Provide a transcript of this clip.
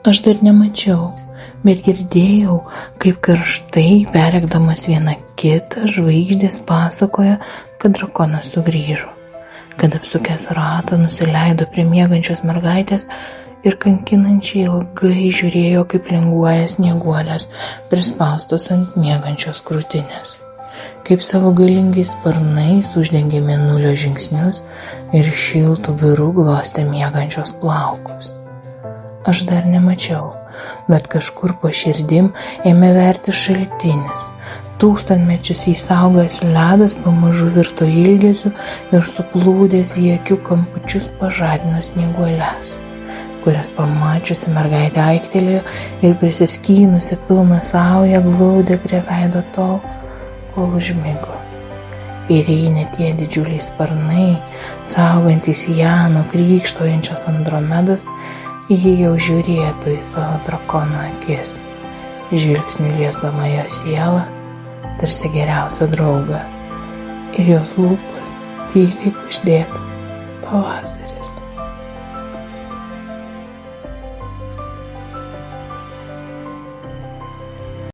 Aš dar nemačiau, bet girdėjau, kaip karštai perrėkdamas vieną kitą žvaigždės pasakoja, kad drakonas sugrįžo, kad apsukęs ratą nusileido prie miegančios mergaitės ir kankinančiai ilgai žiūrėjo, kaip linguoja snieguolės prispaustos ant miegančios krūtinės, kaip savo galingais sparnais uždengė mėnulio žingsnius ir šiltų vyrų glostė miegančios plaukus. Aš dar nemačiau, bet kažkur po širdim ėmė verti šaltinis. Tūkstantmečius įsaugęs ledas pamažu virto ilgesiu ir suplūdęs į akių kampučius pažadino snieguolės, kurias pamačiusi mergaitė aiktelėjo ir prisiskynusi pilną saują glaudė prie veido tol, kol užmigo. Ir jei ne tie didžiuliai sparnai, saugantys ją nuo krykštaujančios Andromedos, ji jau žiūrėtų į savo drakono akis, žvilgsniu liesdama jo sielą, tarsi geriausią draugą, ir jos lūpas tyliai kuždėtų pavasaris.